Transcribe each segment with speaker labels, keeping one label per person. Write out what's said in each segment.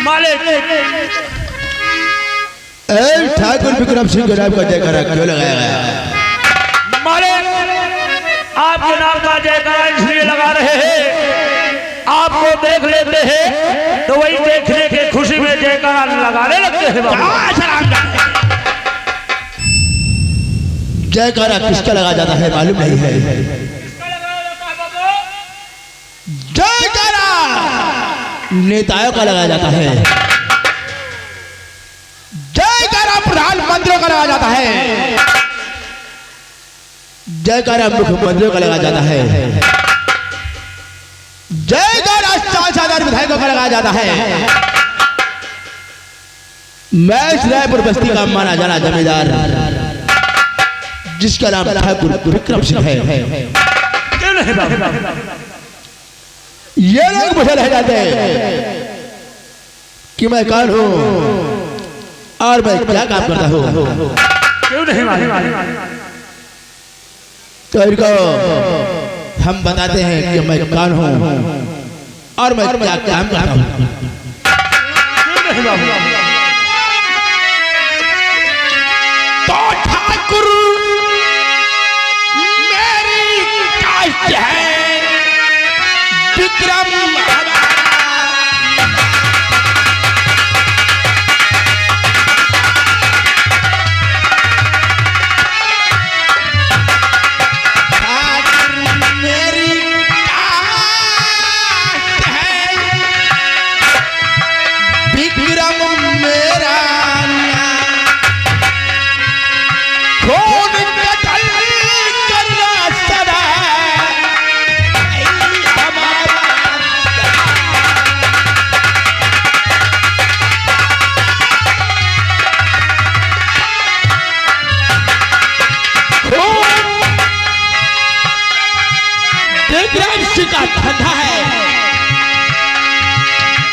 Speaker 1: मालिक
Speaker 2: ठाकुर विक्रम सिंह को नाम का जयकारा क्यों लगाया गया?
Speaker 1: मालिक आपके नाम का जयकारा इसलिए लगा रहे हैं, आपको देख लेते हैं तो वही देखने की खुशी में जयकारा लगाने लगते हैं।
Speaker 2: जयकारा किसका लगा जाता है मालूम नहीं है? जयकारा नेताओं का लगाया जाता है, जयकारा प्रधानमंत्रियों का लगाया जाता है, जयकारा मुख्यमंत्रियों का लगाया जाता है, जयकारा सांसद विधायकों का लगाया जाता है। मैं रायपुर बस्ती का माना जाना जमींदार जिसका नाम ठाकुर विक्रम सिंह है, ये लोग मुझे रह जाते हैं कि मैं कौन हूं और मैं क्या काम करता हूं।
Speaker 1: क्यों नहीं
Speaker 2: तो इनको हम बताते हैं कि मैं कौन हूं और मैं क्या काम करता हूं। तो ठाकुर मेरी कास्ट है विक्रम, का धंधा है,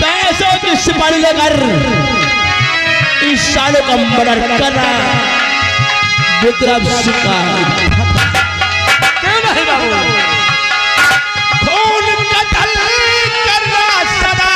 Speaker 2: पैसों की सिपाही लेकर इस सालों का मर्डर करना विक्रम सिंह का खून कतल करना सदा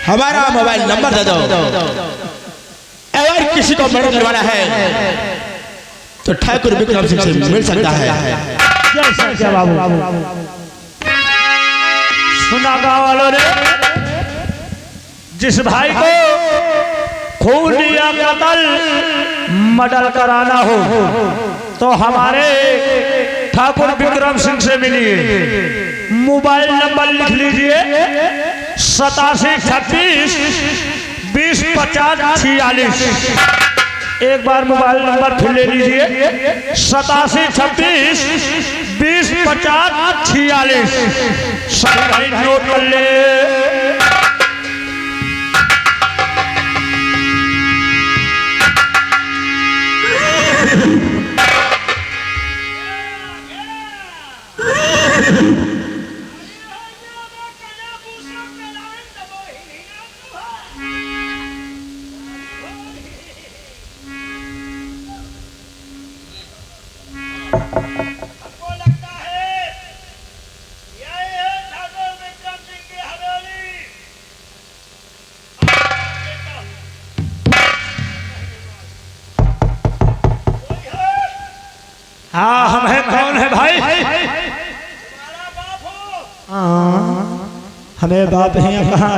Speaker 2: हमारा मोबाइल नंबर दे दो, अगर किसी को मर्डर करवाना है तो ठाकुर विक्रम सिंह से मिल सकता है।
Speaker 1: क्या बाबू सुना गाँव वालों ने, जिस भाई को खून या कत्ल मर्डर कराना हो तो हमारे ठाकुर विक्रम सिंह से मिलिए। मोबाइल नंबर लिख लीजिए 8726205046। एक बार मोबाइल नंबर फिर ले लीजिए 8726205046। सही नोट कर ले। हाँ हम हैं। कौन है भाई?
Speaker 3: हमें बाप हैं कहाँ?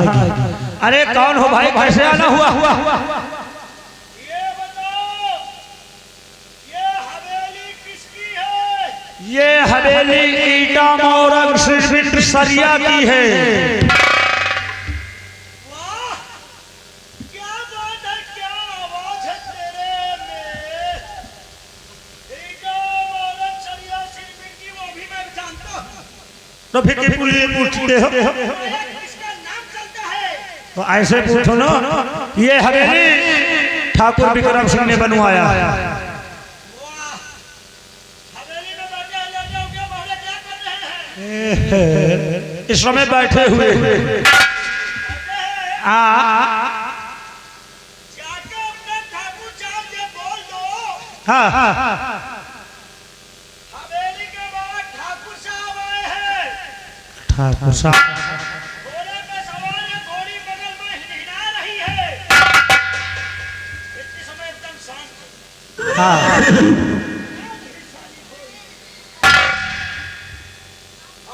Speaker 1: अरे कौन हो भाई? कैसे आना हुआ?
Speaker 4: ये बताओ, ये हवेली किसकी है?
Speaker 1: ये हवेली ईटा मोरंग सिरबिट सरिया की है। तो फिर पूछते हो?
Speaker 4: इसका नाम चलता है
Speaker 1: तो ऐसे पूछो ना। ये हवेली ठाकुर विक्रम सिंह ने बनवाया।
Speaker 4: हवेली में बैठे ले जाओ क्या
Speaker 1: इस समय बैठे हुए
Speaker 4: जाके अपने ठाकुर साहब से बोल दो
Speaker 1: हाँ
Speaker 4: हवेली के बाद ठाकुर साहब आए हैं।
Speaker 1: ठाकुर साहब
Speaker 4: घोड़े पे सवार है, घोड़ी बगल में हिला रही है। इतने समय एकदम शांत है।
Speaker 1: हाँ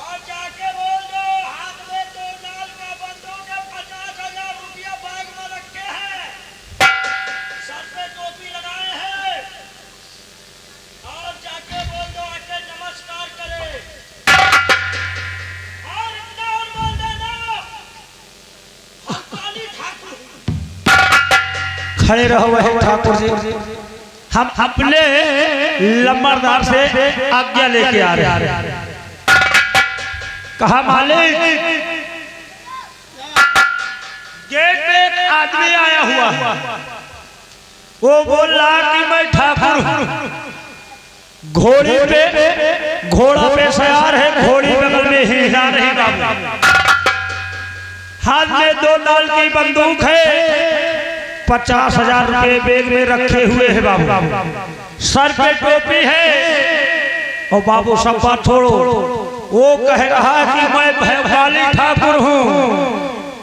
Speaker 4: और जाके बोल दो हाथ में 2 नाल का बंदूक है, 50,000 रुपया बैग में रखे हैं, सर पे टोपी लगाए हैं। और जाके बोल दो आके नमस्कार करे। और इतना और बोल देना हम काली ठाकुर हैं।
Speaker 1: खड़े रहो वही ठाकुर जी। हम अपने लंबरदार से आज्ञा लेके आ रहे हैं। कहा मालिक गेट पे एक आदमी आया हुआ है। वो बोल रहा कि मैं ठाकुर हूं। घोड़ी पे घोड़ा पे सवार है, घोड़ी बगल में हिला रही बाबू। हाथ में 2 नाल की बंदूक है, 50,000 रुपए बैग में रखे हुए हैं बाबू। सर पे टोपी है। और बाबू सब बात छोड़ो, वो कह रहा है कि मैं भयवाली ठाकुर हूँ।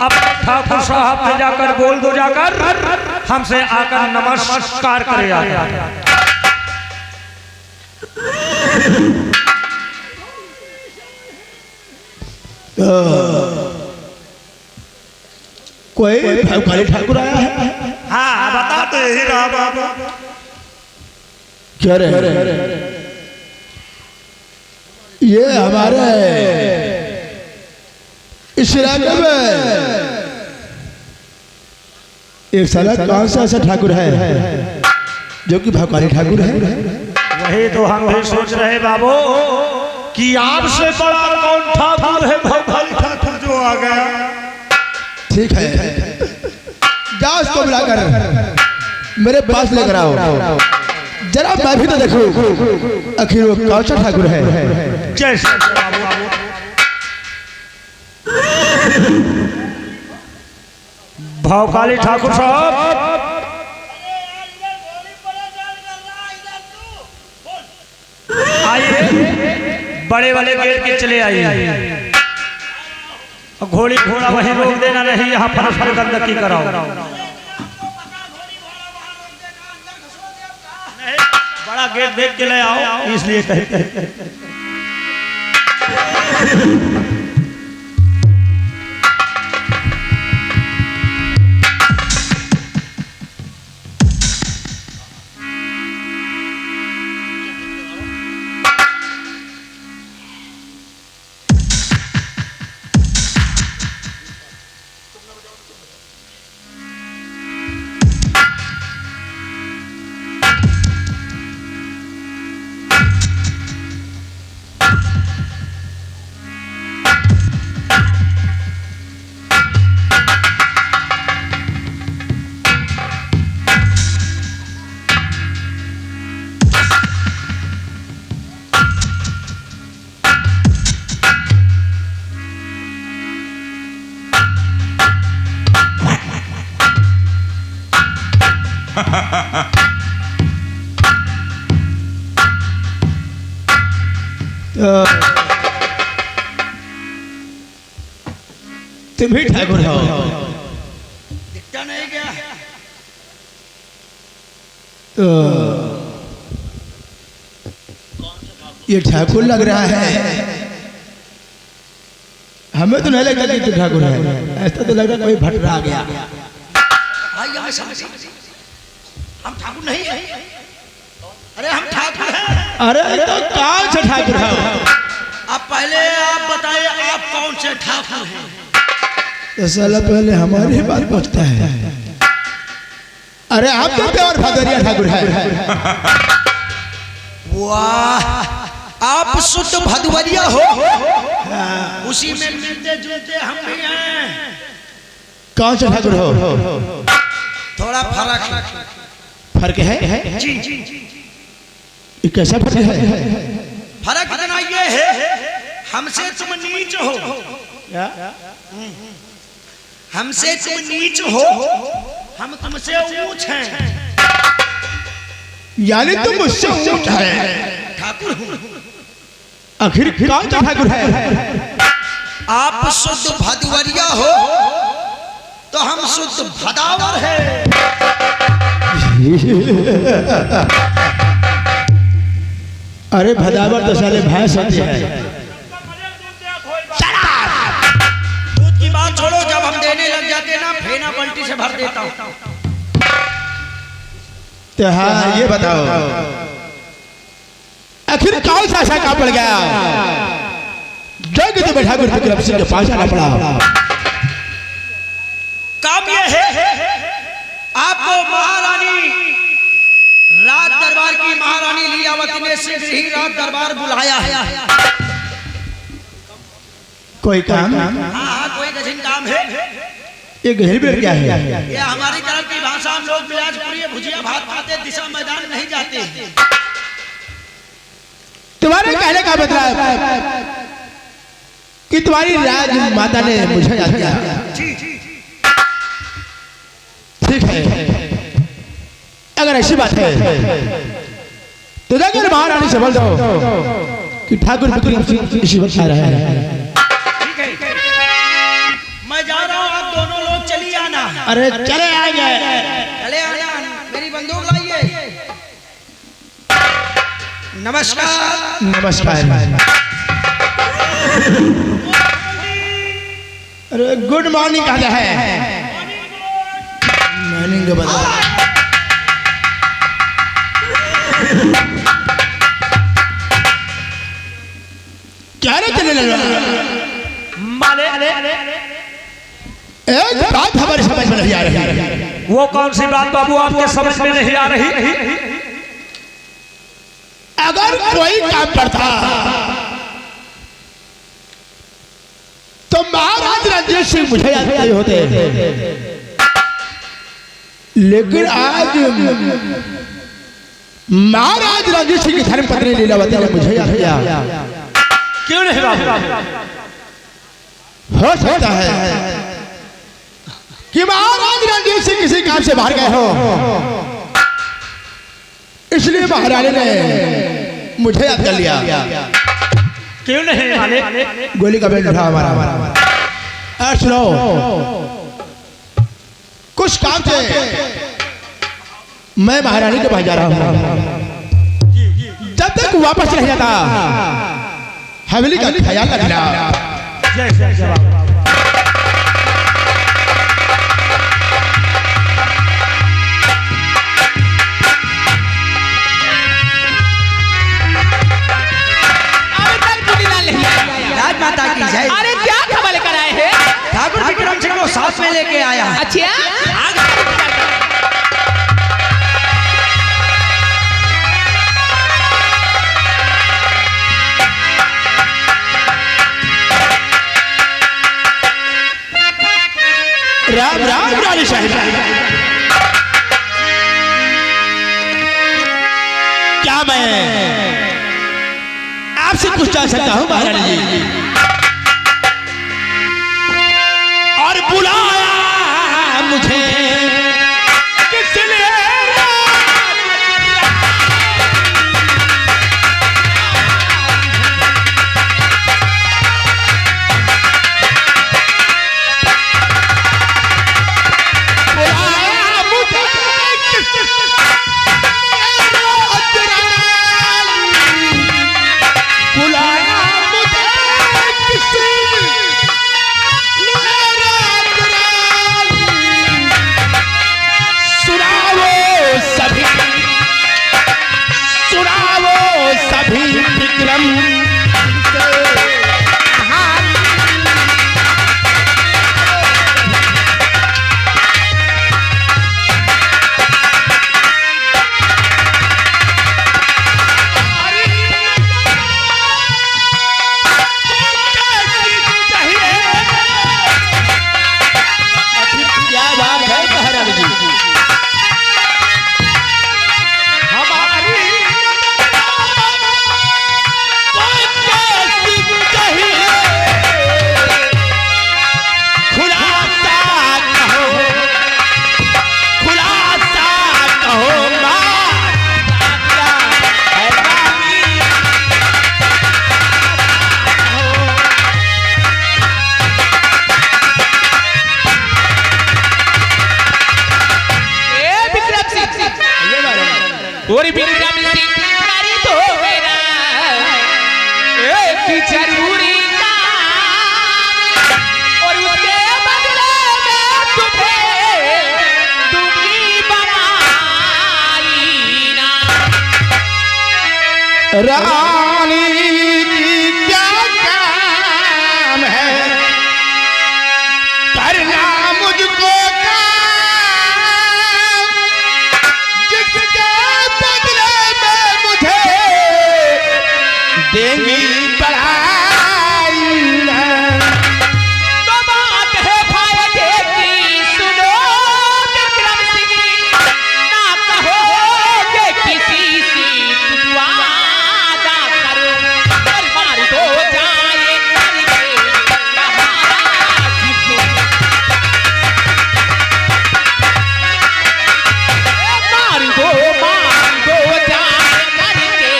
Speaker 1: अब ठाकुर साहब से जाकर बोल दो, जाकर हमसे आकर नमस्कार करे।
Speaker 2: कोई भयकाली ठाकुर आया है?
Speaker 1: हाँ बता तो यही रहा बाबू।
Speaker 2: क्या रे? ये हमारे इस इलाके में एक साला कौन सा ऐसा ठाकुर है जो कि भयकाली ठाकुर है?
Speaker 1: वही तो हम भी सोच रहे बाबू कि आपसे बड़ा कौन ठाकुर है? भयकाली ठाकुर जो आ गया।
Speaker 2: ठीक है, जाओ उसको बुलाकर मेरे पास लेकर आओ, जरा मैं भी तो देखूं आखिर वो कौन सा ठाकुर है।
Speaker 1: जय श्री बाबू। भयकाली ठाकुर साहब
Speaker 4: अरे यार इधर घोड़ी पर जाल कर रहा इधर तू बोल।
Speaker 1: आइए, बड़े वाले गेट के चले आइए। घोड़ी घोड़ा वहीं रोक देना, नहीं यहाँ परस्पर गंदगी कराओ।
Speaker 4: आपको पता घोड़ी घोड़ा वहां रोक देगा, अंदर घुसवा दे आपका।
Speaker 1: नहीं, बड़ा गेट देख के ले आओ, इसलिए कहते हैं।
Speaker 2: तुम भी ठाकुर हो?
Speaker 4: दिखता नहीं क्या?
Speaker 2: ये ठाकुर लग रहा है, हमें तो नहीं लगता कि तू ठाकुर है, ऐसा तो लग रहा कोई भटरा आ गया।
Speaker 4: भाई हमें समझ हम ठाकुर नहीं है। अरे हम ठाकुर हैं।
Speaker 2: अरे तो कौन सा ठाकुर है?
Speaker 4: अब पहले आप बताइए आप कौन से ठाकुर हैं?
Speaker 2: तो साला पहले हमारी बात पूछता है। अरे आप तो प्योर भदरिया ठाकुर है।
Speaker 4: वाह, आप शुद्ध भदवरिया हो। उसी में मिलते जुलते हम भी हैं।
Speaker 2: कौन सा ठाकुर हो?
Speaker 4: थोड़ा फर्क
Speaker 2: फर्क है?
Speaker 4: जी
Speaker 2: ये कैसा फर्क है?
Speaker 4: फर्क इतना ये है, हमसे तुम नीच हो,
Speaker 1: क्या?
Speaker 4: हमसे तुम नीच हो, हम तुमसे ऊंच हैं।
Speaker 2: यानी तुम मुझसे ऊंच है।
Speaker 4: ठाकुर हूँ।
Speaker 2: आखिर कौन सा ठाकुर है?
Speaker 4: आप शुद्ध भदवरिया हो तो हम शुद्ध भदावर है।
Speaker 2: अरे भदावर तो साले भैंस होती है।
Speaker 4: दूध की बात छोड़ो, जब हम देने लग जाते ना फेना पलटी से भर देता हूँ।
Speaker 2: तो हाँ ये बताओ आखिर कौन सा ऐसा काम पड़ गया जो कि तुम्हें ठाकुर विक्रम सिंह के पास आना पड़ा?
Speaker 4: काम यह है आपको महारानी राज दरबार की महारानी लीलावती ने शीघ्र ही राज दरबार बुलाया है।
Speaker 2: कोई काम?
Speaker 4: हाँ कोई कठिन काम है।
Speaker 2: ये गहरी बेर क्या है?
Speaker 4: ये हमारी तरफ की भाषा, हम लोग बिलासपुरी भुजिया भात खाते, दिशा मैदान नहीं जाते।
Speaker 2: तुम्हारे कहने का मतलब कि तुम्हारी राज माता ने मुझे याद किया। ठीक है, अगर ऐसी बात है तो जाकर महारानी से बोल दो कि ठाकुर विक्रम सिंह इसी वक्त आ रहा है।
Speaker 4: ठीक है, मैं जा रहा हूँ, आप दोनों लोग चलिए आना।
Speaker 2: अरे चले आएंगे।
Speaker 4: चले आना, मेरी बंदूक लाइए। नमस्कार।
Speaker 2: नमस्कार। अरे गुड मॉर्निंग कहता है। मॉर्निंग बता। क्या रे चले लगा? एक बात हमारे समझ में नहीं आ रही।
Speaker 1: वो कौन सी बात बाबू आपके समझ में नहीं आ रही?
Speaker 2: अगर कोई काम पड़ता तो महाराज रणजीत सिंह मुझे याद नहीं होते, लेकिन आज महाराज रणजीत सिंह की धर्मपत्नी लीलावती ने मुझे याद किया।
Speaker 1: क्यों नहीं बाबू?
Speaker 2: हो सकता है कि महाराज रणजीत सिंह किसी काम से बाहर गए हो, इसलिए महारानी ने मुझे याद कर लिया।
Speaker 1: क्यों नहीं मालिक?
Speaker 2: गोली का बेल्ट उठा हमारा। सुनो, कुछ काम से मैं महारानी के पास जा रहा हूँ। जब तक वापस नहीं जाता हवेली का ख्याल रखना।
Speaker 1: जय जय जय बाबू।
Speaker 4: राजमाता की जय।
Speaker 3: अरे क्या खबर लेकर आए हैं?
Speaker 4: ठाकुर विक्रम सिंह को साथ में लेके आया।
Speaker 3: अच्छा,
Speaker 2: राम राम रानी साहिब, क्या मैं आपसे कुछ जान सकता हूँ महारानी जी? और बुलाया मुझे किस लिए? बुलाया मुझे रानी की क्या काम है करना मुझको काम जिसके बदले में मुझे देंगी बढ़ाई
Speaker 3: तो बात है फायदे की सुनो विक्रम सिंह ना कहोगे किसी से वादा करो और मार दो जाए करके महाराज को मार दो जाए करके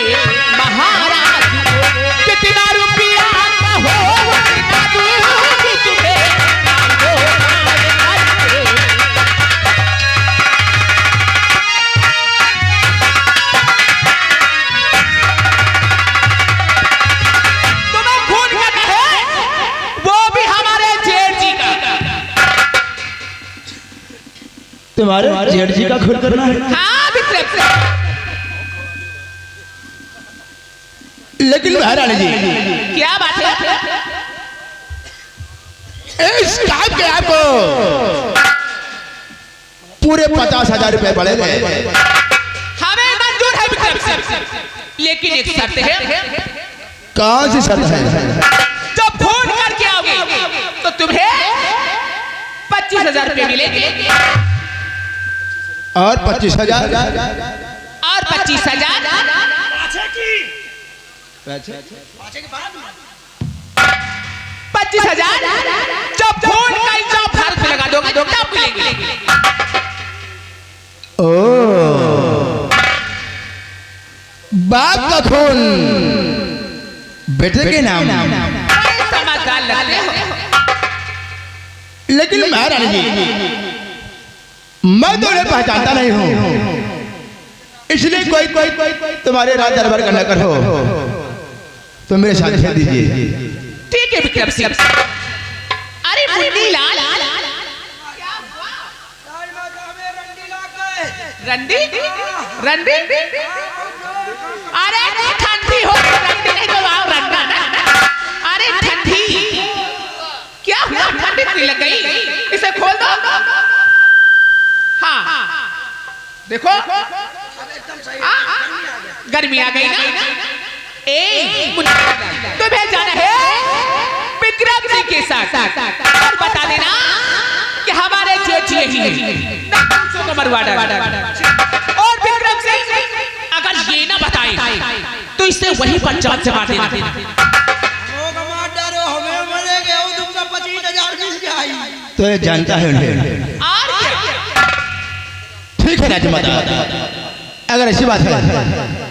Speaker 3: महाराज को कितना रुपया कहो उतना दूंगी तुम्हें मार दो जाए करके तुम्हें खून करना है वो भी हमारे जेठ जी का
Speaker 2: तुम्हारे जेठ जी का खून करना है
Speaker 3: हाँ विक्रम सिंह
Speaker 2: लेकिन महारानी जी
Speaker 3: क्या बात है
Speaker 2: इस काम के आपको पूरे 50,000 रुपए पड़ेंगे
Speaker 3: हमें मंजूर है विक्रम सिंह लेकिन एक शर्त है
Speaker 2: कौन सी शर्त है
Speaker 3: जब फोन करके आओगे तो तुम्हें 25,000 रुपए मिलेंगे
Speaker 2: और 25,000
Speaker 3: और 25,000
Speaker 4: पाछे की पाछे की बात
Speaker 3: 25,000 जब फोन का जब फार्म पे लगा दोगे तो तब मिलेंगे
Speaker 2: ओ बाप का खून बेटे के नाम
Speaker 3: समझदार लगते हो
Speaker 2: लेकिन महारानी जी मैं तो उन्हें पहचानता नहीं हूँ इसलिए कोई तुम्हारे राज दरबार का नौकर हो तो मेरे साथ भेज दीजिए
Speaker 3: ठीक है विक्रम सिंह अरे मुन्नी लाल रंडी रंडी अरे ठंडी हो रंडी नहीं तो आओ रंडा ना अरे ठंडी क्या हुआ ठंडी नहीं लग गई इसे खोल दो हाँ देखो गर्मी आ गई ना तुम्हें जाना है विक्रम सिंह के साथ और बता देना कि हमारे जेठ यही है और विक्रम सिंह अगर ये ना बताए तो इसे वहीं पर जान से मार देना
Speaker 4: हमें मरेंगे तुमको 25,000 मिल जाए
Speaker 2: तो ये जानता है उन्हें
Speaker 3: और क्या
Speaker 2: ठीक है राजमाता अगर ऐसी बात है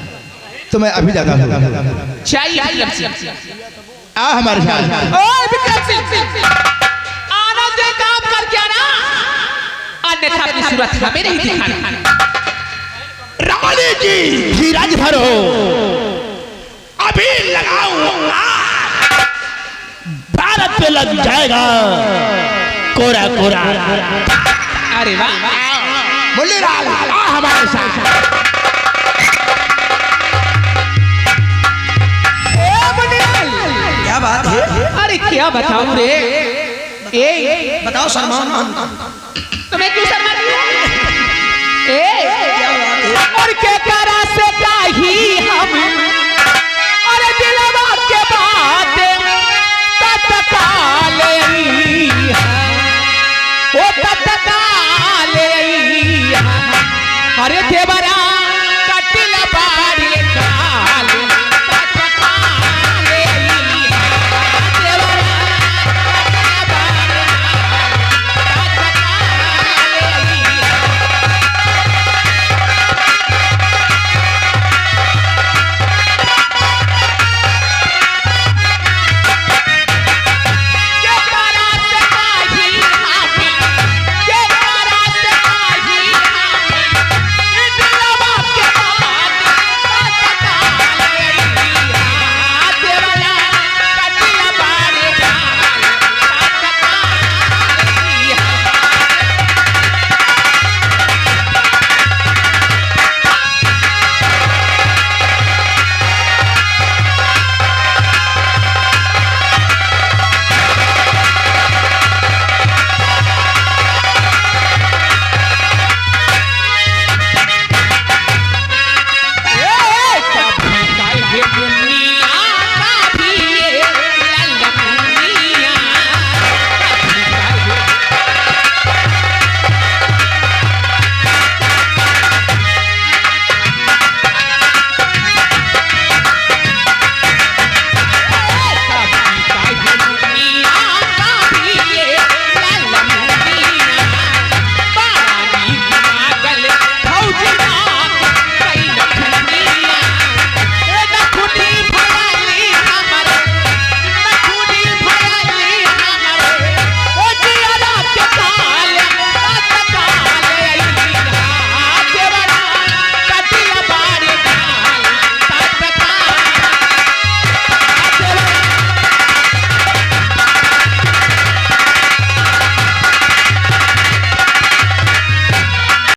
Speaker 2: तो मैं अभी जाता हूँ
Speaker 3: चाहिए विक्रम सिंह
Speaker 2: आ हमारे साथ
Speaker 3: ओए विक्रम सिंह आनंद से काम कर क्या ना अन्यथा अपनी सूरत हमें नहीं दिखाना
Speaker 2: रानी जी धीरज धरो अभी लगाऊंगा भारत पे लग जाएगा कोरा कोरा
Speaker 3: अरे वाह
Speaker 2: मुन्नी लाल आ हमारे साथ
Speaker 4: क्या बात है
Speaker 3: अरे क्या बताऊं रे
Speaker 4: बताओ सलमान
Speaker 3: तुम्हें क्यों शर्मा रही हो और क्या करा से काही हम